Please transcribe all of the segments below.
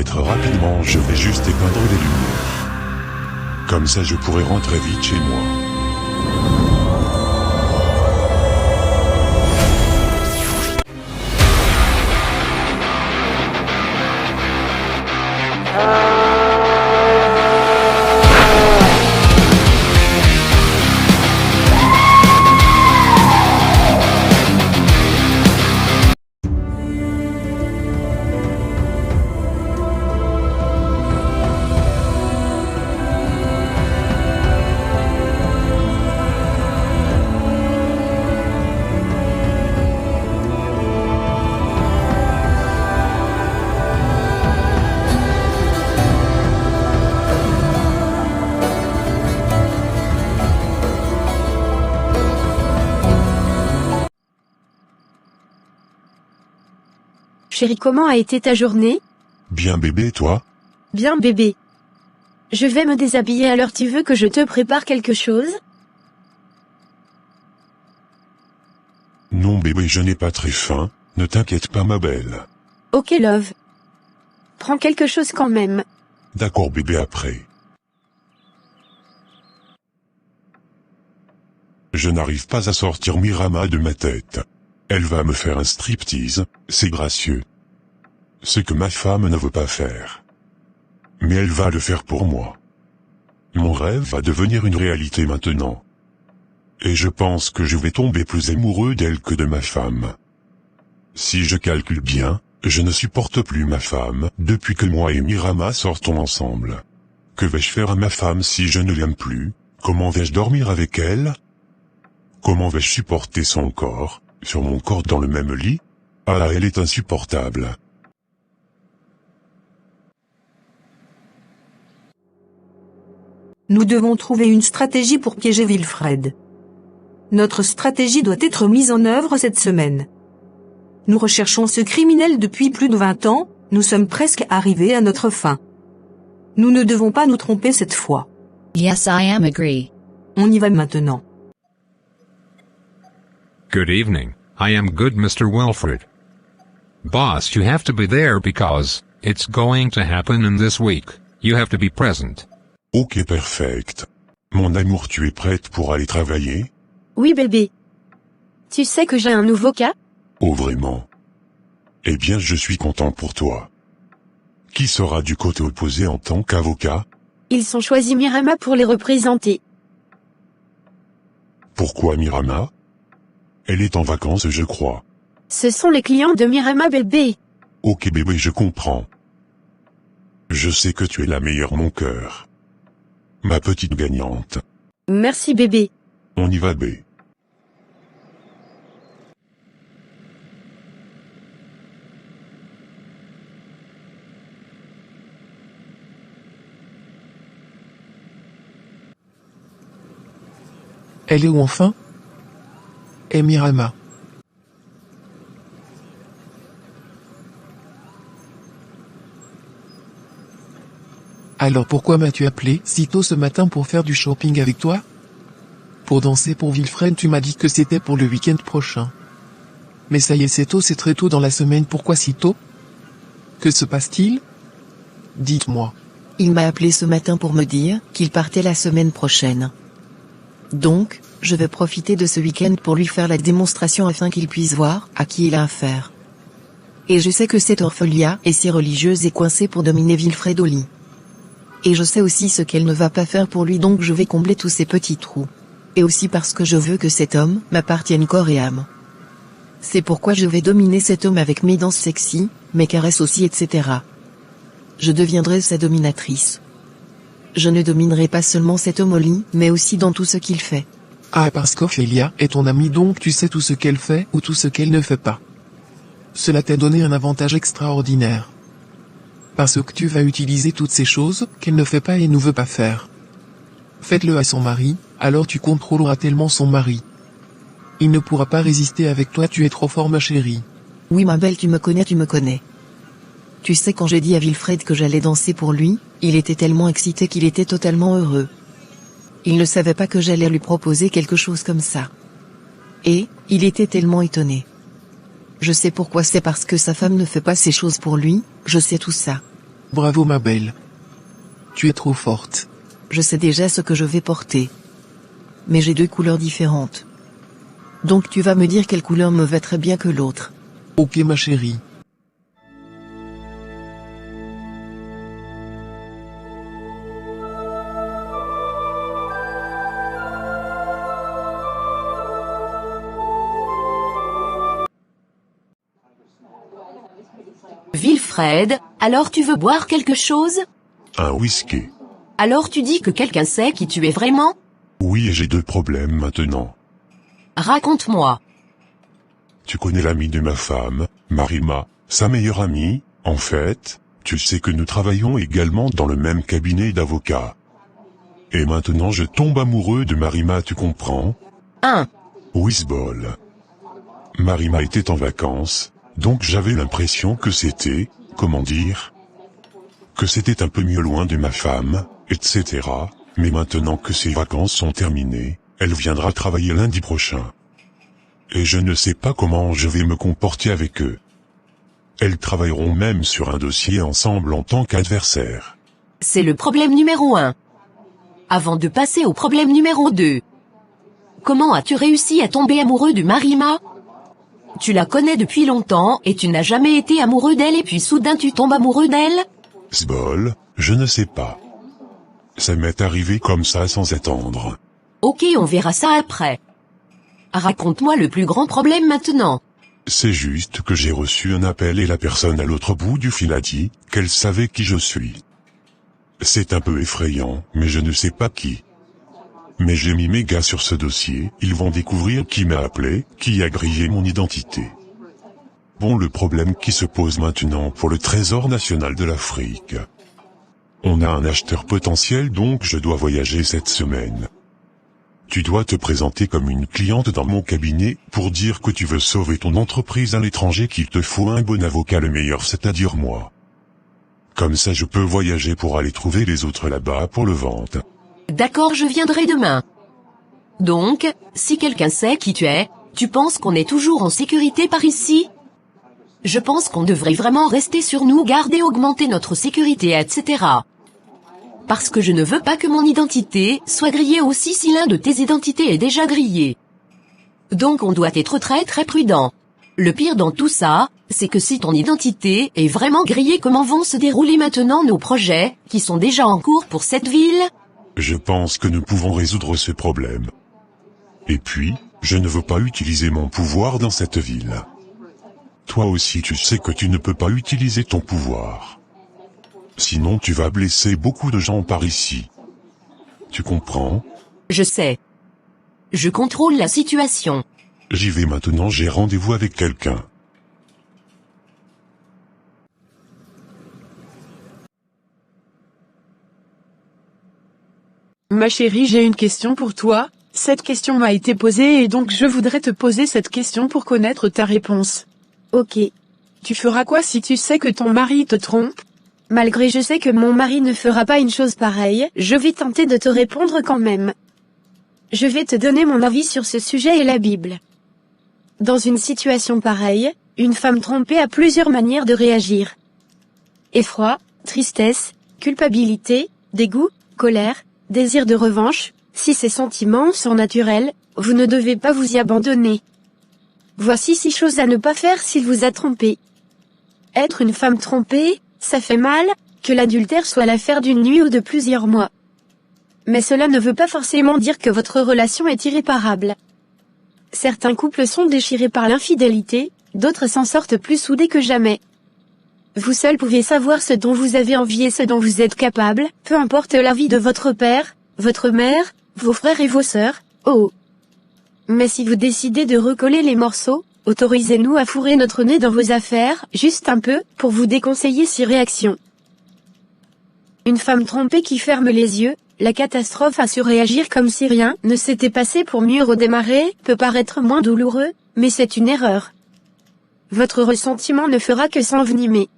être rapidement, je vais juste éteindre les lumières. Comme ça je pourrai rentrer vite chez moi. Chérie, comment a été ta journée? Bien bébé, toi? Bien bébé. Je vais me déshabiller, alors tu veux que je te prépare quelque chose? Non bébé, je n'ai pas très faim, ne t'inquiète pas ma belle. Ok love. Prends quelque chose quand même. D'accord bébé, après. Je n'arrive pas à sortir Mirama de ma tête. Elle va me faire un striptease, c'est gracieux. Ce que ma femme ne veut pas faire. Mais elle va le faire pour moi. Mon rêve va devenir une réalité maintenant. Et je pense que je vais tomber plus amoureux d'elle que de ma femme. Si je calcule bien, je ne supporte plus ma femme depuis que moi et Mirama sortons ensemble. Que vais-je faire à ma femme si je ne l'aime plus? Comment vais-je dormir avec elle? Comment vais-je supporter son corps, sur mon corps dans le même lit? Ah, elle est insupportable. Nous devons trouver une stratégie pour piéger Wilfred. Notre stratégie doit être mise en œuvre cette semaine. Nous recherchons ce criminel depuis plus de 20 ans, nous sommes presque arrivés à notre fin. Nous ne devons pas nous tromper cette fois. Yes, I am agree. On y va maintenant. Good evening, I am good Mr. Wilfred. Boss, you have to be there because it's going to happen in this week. You have to be present. Ok, perfect. Mon amour, tu es prête pour aller travailler? Oui bébé. Tu sais que j'ai un nouveau cas? Oh vraiment? Eh bien je suis content pour toi. Qui sera du côté opposé en tant qu'avocat? Ils ont choisi Mirama pour les représenter. Pourquoi Mirama? Elle est en vacances je crois. Ce sont les clients de Mirama bébé. Ok bébé, je comprends. Je sais que tu es la meilleure mon cœur. Ma petite gagnante. Merci bébé. On y va bé. Elle est où enfin? Et Mirama. Alors pourquoi m'as-tu appelé si tôt ce matin pour faire du shopping avec toi? Pour danser pour Wilfred, tu m'as dit que c'était pour le week-end prochain. Mais ça y est, c'est tôt, c'est très tôt dans la semaine, pourquoi si tôt? Que se passe-t-il? Dites-moi. Il m'a appelé ce matin pour me dire qu'il partait la semaine prochaine. Donc, je vais profiter de ce week-end pour lui faire la démonstration afin qu'il puisse voir à qui il a affaire. Et je sais que cette orphelia est si religieuse et coincée pour dominer Wilfred au lit. Et je sais aussi ce qu'elle ne va pas faire pour lui, donc je vais combler tous ces petits trous. Et aussi parce que je veux que cet homme m'appartienne corps et âme. C'est pourquoi je vais dominer cet homme avec mes danses sexy, mes caresses aussi, etc. Je deviendrai sa dominatrice. Je ne dominerai pas seulement cet homme au lit, mais aussi dans tout ce qu'il fait. Ah, parce qu'Ophélia est ton amie, donc tu sais tout ce qu'elle fait ou tout ce qu'elle ne fait pas. Cela t'a donné un avantage extraordinaire. Parce que tu vas utiliser toutes ces choses qu'elle ne fait pas et ne veut pas faire. Faites-le à son mari, alors tu contrôleras tellement son mari. Il ne pourra pas résister avec toi, tu es trop fort ma chérie. Oui ma belle, tu me connais, tu me connais. Tu sais, quand j'ai dit à Wilfred que j'allais danser pour lui, il était tellement excité qu'il était totalement heureux. Il ne savait pas que j'allais lui proposer quelque chose comme ça. Et, il était tellement étonné. Je sais pourquoi, c'est parce que sa femme ne fait pas ces choses pour lui, je sais tout ça. Bravo ma belle. Tu es trop forte. Je sais déjà ce que je vais porter. Mais j'ai 2 couleurs différentes. Donc tu vas me dire quelle couleur me va très bien que l'autre. Ok ma chérie. Wilfred, alors tu veux boire quelque chose? Un whisky. Alors tu dis que quelqu'un sait qui tu es vraiment? Oui, et j'ai 2 problèmes maintenant. Raconte-moi. Tu connais l'amie de ma femme, Marima, sa meilleure amie, en fait, tu sais que nous travaillons également dans le même cabinet d'avocats. Et maintenant je tombe amoureux de Marima, tu comprends? Whizball. Marima était en vacances, donc j'avais l'impression que c'était, comment dire, que c'était un peu mieux loin de ma femme, etc. Mais maintenant que ses vacances sont terminées, elle viendra travailler lundi prochain. Et je ne sais pas comment je vais me comporter avec eux. Elles travailleront même sur un dossier ensemble en tant qu'adversaires. C'est le problème numéro 1. Avant de passer au problème numéro 2. Comment as-tu réussi à tomber amoureux de Marima? Tu la connais depuis longtemps et tu n'as jamais été amoureux d'elle et puis soudain tu tombes amoureux d'elle? Sbol, je ne sais pas. Ça m'est arrivé comme ça sans attendre. Ok, on verra ça après. Raconte-moi le plus grand problème maintenant. C'est juste que j'ai reçu un appel et la personne à l'autre bout du fil a dit qu'elle savait qui je suis. C'est un peu effrayant, mais je ne sais pas qui. Mais j'ai mis mes gars sur ce dossier, ils vont découvrir qui m'a appelé, qui a grillé mon identité. Bon, le problème qui se pose maintenant pour le Trésor national de l'Afrique. On a un acheteur potentiel, donc je dois voyager cette semaine. Tu dois te présenter comme une cliente dans mon cabinet pour dire que tu veux sauver ton entreprise à l'étranger, qu'il te faut un bon avocat, le meilleur, c'est-à-dire moi. Comme ça je peux voyager pour aller trouver les autres là-bas pour le vendre. D'accord, je viendrai demain. Donc, si quelqu'un sait qui tu es, tu penses qu'on est toujours en sécurité par ici? Je pense qu'on devrait vraiment rester sur nous, garder, augmenter notre sécurité, etc. Parce que je ne veux pas que mon identité soit grillée aussi si l'un de tes identités est déjà grillé. Donc on doit être très très prudent. Le pire dans tout ça, c'est que si ton identité est vraiment grillée, comment vont se dérouler maintenant nos projets, qui sont déjà en cours pour cette ville? Je pense que nous pouvons résoudre ce problème. Et puis, je ne veux pas utiliser mon pouvoir dans cette ville. Toi aussi tu sais que tu ne peux pas utiliser ton pouvoir. Sinon tu vas blesser beaucoup de gens par ici. Tu comprends? Je sais. Je contrôle la situation. J'y vais maintenant, j'ai rendez-vous avec quelqu'un. Ma chérie, j'ai une question pour toi. Cette question m'a été posée et donc je voudrais te poser cette question pour connaître ta réponse. Ok. Tu feras quoi si tu sais que ton mari te trompe? Malgré je sais que mon mari ne fera pas une chose pareille, je vais tenter de te répondre quand même. Je vais te donner mon avis sur ce sujet et la Bible. Dans une situation pareille, une femme trompée a plusieurs manières de réagir. Effroi, tristesse, culpabilité, dégoût, colère, désir de revanche. Si ces sentiments sont naturels, vous ne devez pas vous y abandonner. Voici 6 choses à ne pas faire s'il vous a trompé. Être une femme trompée, ça fait mal, que l'adultère soit l'affaire d'une nuit ou de plusieurs mois. Mais cela ne veut pas forcément dire que votre relation est irréparable. Certains couples sont déchirés par l'infidélité, d'autres s'en sortent plus soudés que jamais. Vous seul pouvez savoir ce dont vous avez envie et ce dont vous êtes capable, peu importe l'avis de votre père, votre mère, vos frères et vos sœurs, oh. Mais si vous décidez de recoller les morceaux, autorisez-nous à fourrer notre nez dans vos affaires, juste un peu, pour vous déconseiller ces réactions. Une femme trompée qui ferme les yeux, la catastrophe a su réagir comme si rien ne s'était passé pour mieux redémarrer, peut paraître moins douloureux, mais c'est une erreur. Votre ressentiment ne fera que s'envenimer.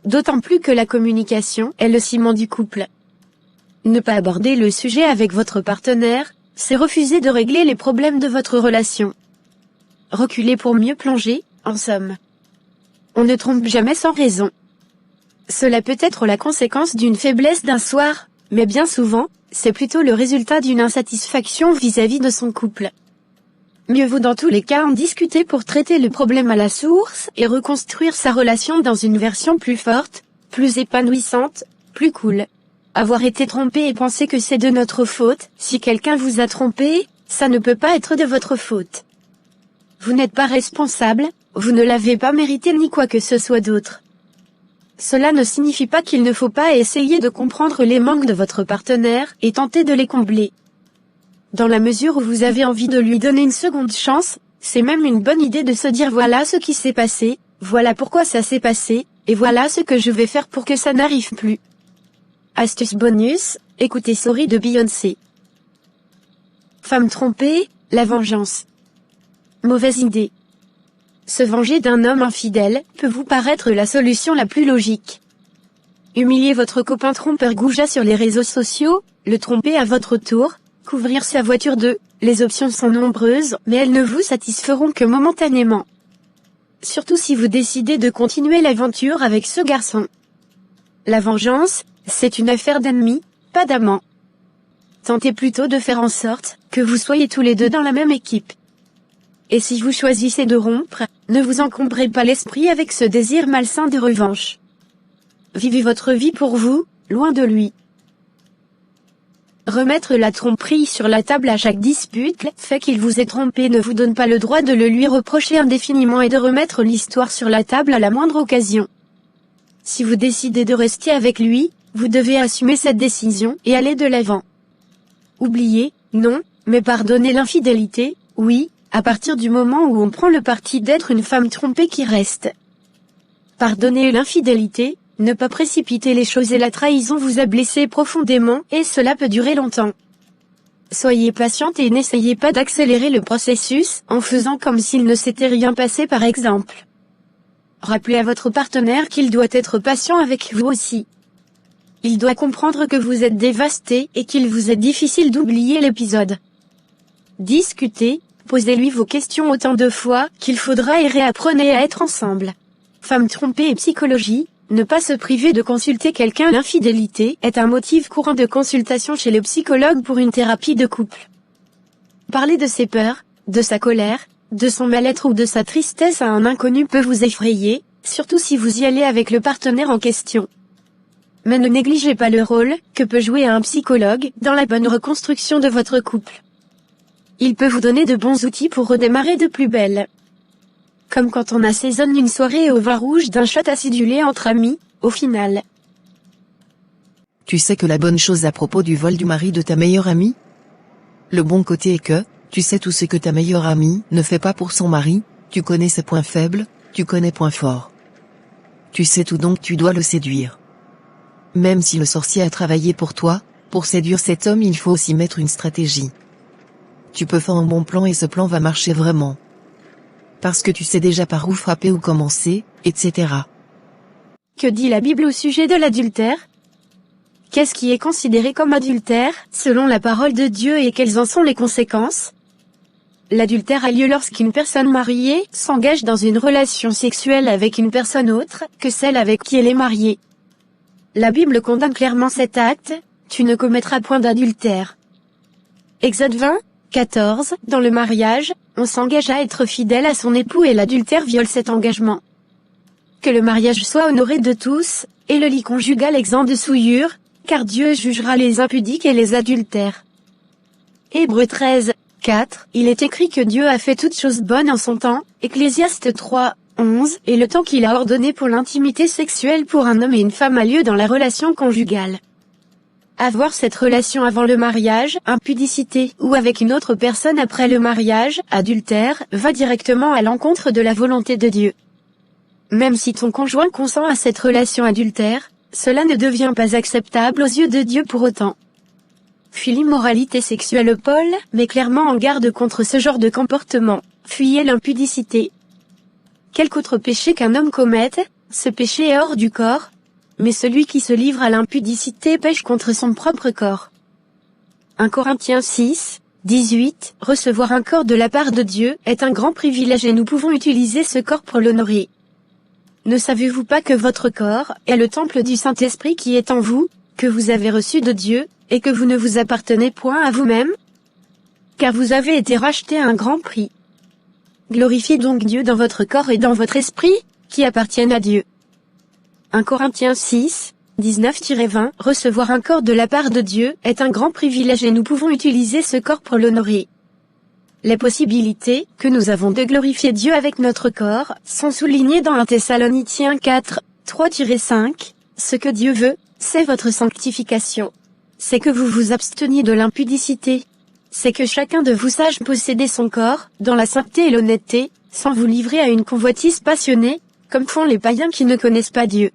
D'autant plus que la communication est le ciment du couple. Ne pas aborder le sujet avec votre partenaire, c'est refuser de régler les problèmes de votre relation. Reculer pour mieux plonger, en somme. On ne trompe jamais sans raison. Cela peut être la conséquence d'une faiblesse d'un soir, mais bien souvent, c'est plutôt le résultat d'une insatisfaction vis-à-vis de son couple. Mieux vaut dans tous les cas en discuter pour traiter le problème à la source et reconstruire sa relation dans une version plus forte, plus épanouissante, plus cool. Avoir été trompé et penser que c'est de notre faute, si quelqu'un vous a trompé, ça ne peut pas être de votre faute. Vous n'êtes pas responsable, vous ne l'avez pas mérité ni quoi que ce soit d'autre. Cela ne signifie pas qu'il ne faut pas essayer de comprendre les manques de votre partenaire et tenter de les combler. Dans la mesure où vous avez envie de lui donner une seconde chance, c'est même une bonne idée de se dire voilà ce qui s'est passé, voilà pourquoi ça s'est passé, et voilà ce que je vais faire pour que ça n'arrive plus. Astuce bonus, écoutez Sorry de Beyoncé. Femme trompée, la vengeance. Mauvaise idée. Se venger d'un homme infidèle peut vous paraître la solution la plus logique. Humilier votre copain trompeur goujat sur les réseaux sociaux, le tromper à votre tour, couvrir sa voiture les options sont nombreuses, mais elles ne vous satisferont que momentanément. Surtout si vous décidez de continuer l'aventure avec ce garçon. La vengeance, c'est une affaire d'ennemis, pas d'amants. Tentez plutôt de faire en sorte que vous soyez tous les deux dans la même équipe. Et si vous choisissez de rompre, ne vous encombrez pas l'esprit avec ce désir malsain de revanche. Vivez votre vie pour vous, loin de lui. Remettre la tromperie sur la table à chaque dispute, le fait qu'il vous ait trompé ne vous donne pas le droit de le lui reprocher indéfiniment et de remettre l'histoire sur la table à la moindre occasion. Si vous décidez de rester avec lui, vous devez assumer cette décision et aller de l'avant. Oubliez, non, mais pardonnez l'infidélité, oui, à partir du moment où on prend le parti d'être une femme trompée qui reste. Pardonnez l'infidélité, ne pas précipiter les choses et la trahison vous a blessé profondément et cela peut durer longtemps. Soyez patiente et n'essayez pas d'accélérer le processus en faisant comme s'il ne s'était rien passé par exemple. Rappelez à votre partenaire qu'il doit être patient avec vous aussi. Il doit comprendre que vous êtes dévasté et qu'il vous est difficile d'oublier l'épisode. Discutez, posez-lui vos questions autant de fois qu'il faudra et réapprenez à être ensemble. Femme trompée et psychologie, ne pas se priver de consulter quelqu'un. L'infidélité est un motif courant de consultation chez le psychologue pour une thérapie de couple. Parler de ses peurs, de sa colère, de son mal-être ou de sa tristesse à un inconnu peut vous effrayer, surtout si vous y allez avec le partenaire en question. Mais ne négligez pas le rôle que peut jouer un psychologue dans la bonne reconstruction de votre couple. Il peut vous donner de bons outils pour redémarrer de plus belle. Comme quand on assaisonne une soirée au vin rouge d'un shot acidulé entre amis, au final. Tu sais que la bonne chose à propos du vol du mari de ta meilleure amie? Le bon côté est que, tu sais tout ce que ta meilleure amie ne fait pas pour son mari, tu connais ses points faibles, tu connais points forts. Tu sais tout donc tu dois le séduire. Même si le sorcier a travaillé pour toi, pour séduire cet homme il faut aussi mettre une stratégie. Tu peux faire un bon plan et ce plan va marcher vraiment. Parce que tu sais déjà par où frapper ou commencer, etc. Que dit la Bible au sujet de l'adultère? Qu'est-ce qui est considéré comme adultère, selon la parole de Dieu et quelles en sont les conséquences? L'adultère a lieu lorsqu'une personne mariée s'engage dans une relation sexuelle avec une personne autre que celle avec qui elle est mariée. La Bible condamne clairement cet acte, tu ne commettras point d'adultère. Exode 20, 14, dans le mariage, on s'engage à être fidèle à son époux et l'adultère viole cet engagement. Que le mariage soit honoré de tous, et le lit conjugal exempt de souillure, car Dieu jugera les impudiques et les adultères. Hébreux 13, 4, il est écrit que Dieu a fait toutes choses bonnes en son temps, Ecclésiaste 3, 11, et le temps qu'il a ordonné pour l'intimité sexuelle pour un homme et une femme a lieu dans la relation conjugale. Avoir cette relation avant le mariage, impudicité, ou avec une autre personne après le mariage, adultère, va directement à l'encontre de la volonté de Dieu. Même si ton conjoint consent à cette relation adultère, cela ne devient pas acceptable aux yeux de Dieu pour autant. Fuis l'immoralité sexuelle. Paul met clairement en garde contre ce genre de comportement. Fuyez l'impudicité. Quelque autre péché qu'un homme commette, ce péché est hors du corps, mais celui qui se livre à l'impudicité pêche contre son propre corps. 1 Corinthiens 6, 18, recevoir un corps de la part de Dieu est un grand privilège et nous pouvons utiliser ce corps pour l'honorer. Ne savez-vous pas que votre corps est le temple du Saint-Esprit qui est en vous, que vous avez reçu de Dieu, et que vous ne vous appartenez point à vous-même? Car vous avez été rachetés à un grand prix. Glorifiez donc Dieu dans votre corps et dans votre esprit, qui appartiennent à Dieu. 1 Corinthiens 6, 19-20 Recevoir un corps de la part de Dieu est un grand privilège et nous pouvons utiliser ce corps pour l'honorer. Les possibilités que nous avons de glorifier Dieu avec notre corps sont soulignées dans 1 Thessaloniciens 4, 3-5. Ce que Dieu veut, c'est votre sanctification. C'est que vous vous absteniez de l'impudicité. C'est que chacun de vous sache posséder son corps, dans la sainteté et l'honnêteté, sans vous livrer à une convoitise passionnée, comme font les païens qui ne connaissent pas Dieu.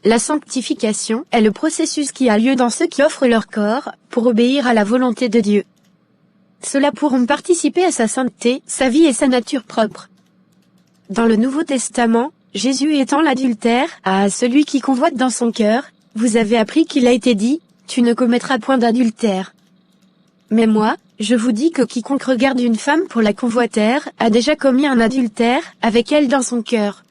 La sanctification est le processus qui a lieu dans ceux qui offrent leur corps, pour obéir à la volonté de Dieu. Ceux-là pourront participer à sa sainteté, sa vie et sa nature propre. Dans le Nouveau Testament, Jésus étant l'adultère, à celui qui convoite dans son cœur, vous avez appris qu'il a été dit, tu ne commettras point d'adultère. Mais moi, je vous dis que quiconque regarde une femme pour la convoiter, a déjà commis un adultère, avec elle dans son cœur.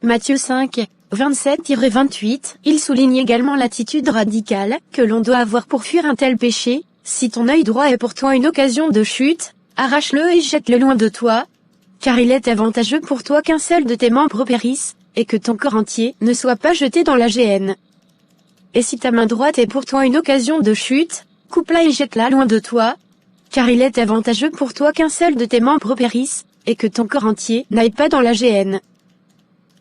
Matthieu 5, 27-28, il souligne également l'attitude radicale, que l'on doit avoir pour fuir un tel péché. Si ton œil droit est pour toi une occasion de chute, arrache-le et jette-le loin de toi, car il est avantageux pour toi qu'un seul de tes membres périsse, et que ton corps entier ne soit pas jeté dans la géhenne. Et si ta main droite est pour toi une occasion de chute, coupe-la et jette-la loin de toi, car il est avantageux pour toi qu'un seul de tes membres périsse, et que ton corps entier n'aille pas dans la géhenne.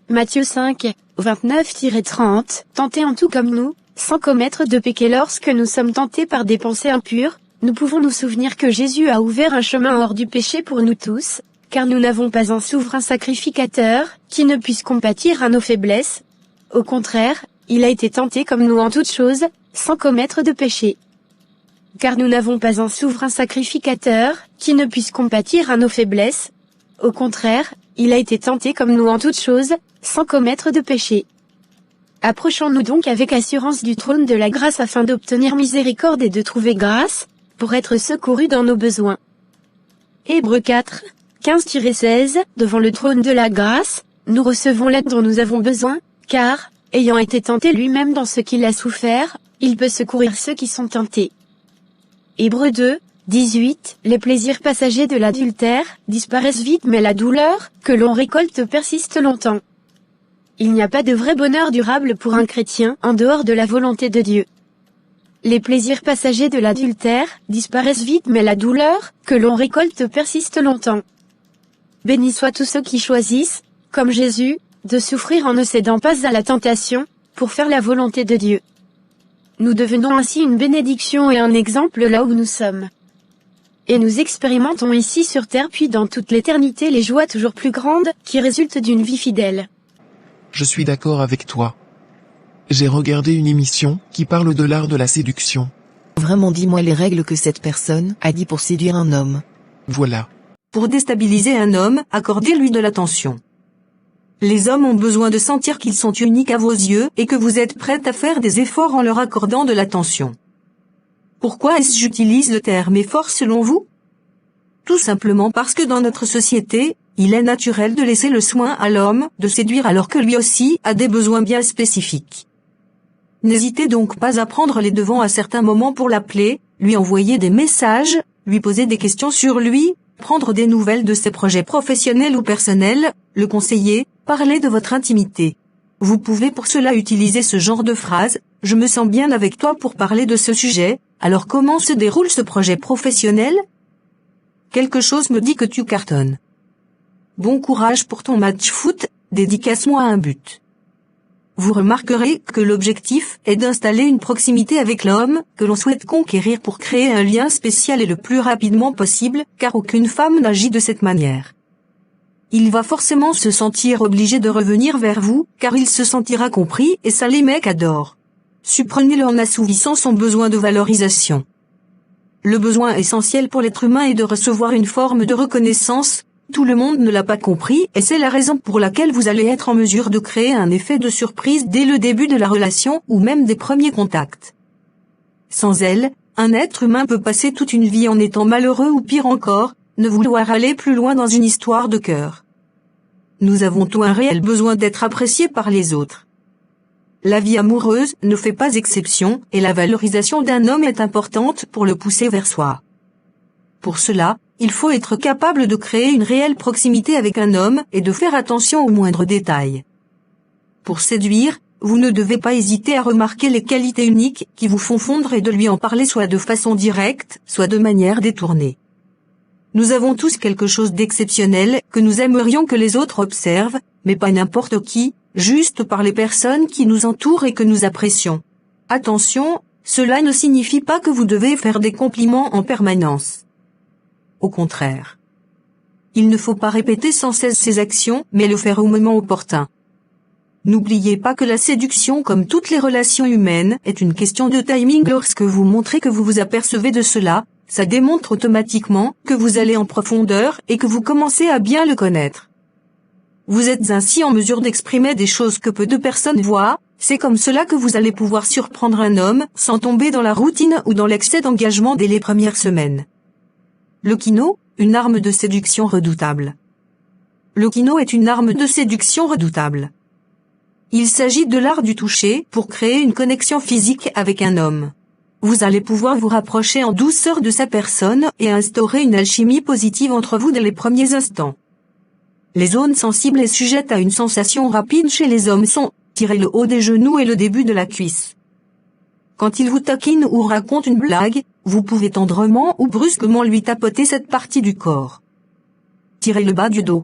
Matthieu 5, 29-30 Tentez en tout comme nous, sans commettre de péché. Lorsque nous sommes tentés par des pensées impures, nous pouvons nous souvenir que Jésus a ouvert un chemin hors du péché pour nous tous, car nous n'avons pas un souverain sacrificateur, qui ne puisse compatir à nos faiblesses. Au contraire, il a été tenté comme nous en toutes choses, sans commettre de péché. Car nous n'avons pas un souverain sacrificateur, qui ne puisse compatir à nos faiblesses. Au contraire, il a été tenté comme nous en toutes choses, sans commettre de péché. Approchons-nous donc avec assurance du trône de la grâce afin d'obtenir miséricorde et de trouver grâce, pour être secourus dans nos besoins. Hébreux 4, 15-16 Devant le trône de la grâce, nous recevons l'aide dont nous avons besoin, car, ayant été tenté lui-même dans ce qu'il a souffert, il peut secourir ceux qui sont tentés. Hébreux 2, 18 Les plaisirs passagers de l'adultère disparaissent vite mais la douleur que l'on récolte persiste longtemps. Il n'y a pas de vrai bonheur durable pour un chrétien en dehors de la volonté de Dieu. Les plaisirs passagers de l'adultère disparaissent vite mais la douleur que l'on récolte persiste longtemps. Bénis soient tous ceux qui choisissent, comme Jésus, de souffrir en ne cédant pas à la tentation, pour faire la volonté de Dieu. Nous devenons ainsi une bénédiction et un exemple là où nous sommes. Et nous expérimentons ici sur terre puis dans toute l'éternité les joies toujours plus grandes qui résultent d'une vie fidèle. Je suis d'accord avec toi. J'ai regardé une émission qui parle de l'art de la séduction. Vraiment dis-moi les règles que cette personne a dit pour séduire un homme. Voilà. Pour déstabiliser un homme, accordez-lui de l'attention. Les hommes ont besoin de sentir qu'ils sont uniques à vos yeux et que vous êtes prête à faire des efforts en leur accordant de l'attention. Pourquoi est-ce que j'utilise le terme effort selon vous? Tout simplement parce que dans notre société, il est naturel de laisser le soin à l'homme de séduire alors que lui aussi a des besoins bien spécifiques. N'hésitez donc pas à prendre les devants à certains moments pour l'appeler, lui envoyer des messages, lui poser des questions sur lui, prendre des nouvelles de ses projets professionnels ou personnels, le conseiller, parler de votre intimité. Vous pouvez pour cela utiliser ce genre de phrase, « Je me sens bien avec toi pour parler de ce sujet, alors comment se déroule ce projet professionnel ? Quelque chose me dit que tu cartonnes. Bon courage pour ton match foot, dédicace-moi un but. » Vous remarquerez que l'objectif est d'installer une proximité avec l'homme que l'on souhaite conquérir pour créer un lien spécial et le plus rapidement possible, car aucune femme n'agit de cette manière. Il va forcément se sentir obligé de revenir vers vous, car il se sentira compris et ça les mecs adorent. Supprenez-le en assouvissant son besoin de valorisation. Le besoin essentiel pour l'être humain est de recevoir une forme de reconnaissance. Tout le monde ne l'a pas compris et c'est la raison pour laquelle vous allez être en mesure de créer un effet de surprise dès le début de la relation ou même des premiers contacts. Sans elle, un être humain peut passer toute une vie en étant malheureux ou pire encore, ne vouloir aller plus loin dans une histoire de cœur. nous avons tous un réel besoin d'être appréciés par les autres. La vie amoureuse ne fait pas exception, et la valorisation d'un homme est importante pour le pousser vers soi. Pour cela, il faut être capable de créer une réelle proximité avec un homme et de faire attention aux moindres détails. Pour séduire, vous ne devez pas hésiter à remarquer les qualités uniques qui vous font fondre et de lui en parler soit de façon directe, soit de manière détournée. Nous avons tous quelque chose d'exceptionnel que nous aimerions que les autres observent, mais pas n'importe qui, juste par les personnes qui nous entourent et que nous apprécions. Attention, cela ne signifie pas que vous devez faire des compliments en permanence. Au contraire. Il ne faut pas répéter sans cesse ces actions, mais le faire au moment opportun. N'oubliez pas que la séduction, comme toutes les relations humaines, est une question de timing. Lorsque vous montrez que vous vous apercevez de cela, ça démontre automatiquement que vous allez en profondeur et que vous commencez à bien le connaître. Vous êtes ainsi en mesure d'exprimer des choses que peu de personnes voient, c'est comme cela que vous allez pouvoir surprendre un homme sans tomber dans la routine ou dans l'excès d'engagement dès les premières semaines. Le kino, une arme de séduction redoutable. Le kino est une arme de séduction redoutable. Il s'agit de l'art du toucher pour créer une connexion physique avec un homme. Vous allez pouvoir vous rapprocher en douceur de sa personne et instaurer une alchimie positive entre vous dès les premiers instants. Les zones sensibles et sujettes à une sensation rapide chez les hommes sont, tirer le haut des genoux et le début de la cuisse. Quand il vous taquine ou raconte une blague, vous pouvez tendrement ou brusquement lui tapoter cette partie du corps. Tirer le bas du dos.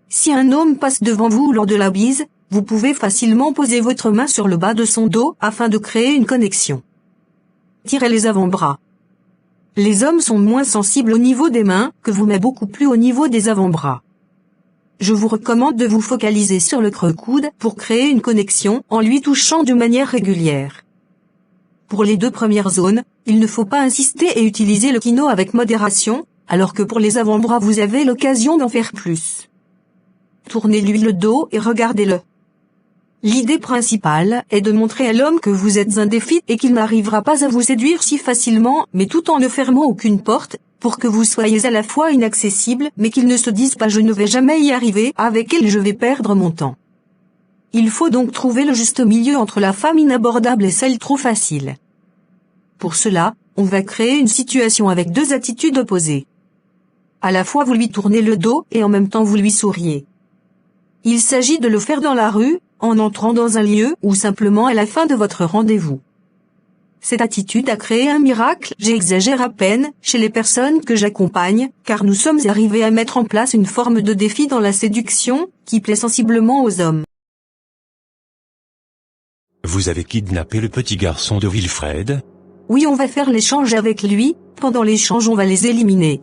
Si un homme passe devant vous lors de la bise, vous pouvez facilement poser votre main sur le bas de son dos afin de créer une connexion. Tirez les avant-bras. Les hommes sont moins sensibles au niveau des mains que vous, mais beaucoup plus au niveau des avant-bras. Je vous recommande de vous focaliser sur le creux-coude pour créer une connexion en lui touchant de manière régulière. Pour les deux premières zones, il ne faut pas insister et utiliser le kino avec modération, alors que pour les avant-bras vous avez l'occasion d'en faire plus. Tournez-lui le dos et regardez-le. L'idée principale est de montrer à l'homme que vous êtes un défi et qu'il n'arrivera pas à vous séduire si facilement, mais tout en ne fermant aucune porte, pour que vous soyez à la fois inaccessible mais qu'il ne se dise pas je ne vais jamais y arriver, avec elle je vais perdre mon temps. Il faut donc trouver le juste milieu entre la femme inabordable et celle trop facile. Pour cela, on va créer une situation avec deux attitudes opposées. À la fois vous lui tournez le dos et en même temps vous lui souriez. Il s'agit de le faire dans la rue, en entrant dans un lieu ou simplement à la fin de votre rendez-vous. Cette attitude a créé un miracle, j'exagère à peine, chez les personnes que j'accompagne, car nous sommes arrivés à mettre en place une forme de défi dans la séduction, qui plaît sensiblement aux hommes. Vous avez kidnappé le petit garçon de Wilfred? Oui, on va faire l'échange avec lui, pendant l'échange on va les éliminer.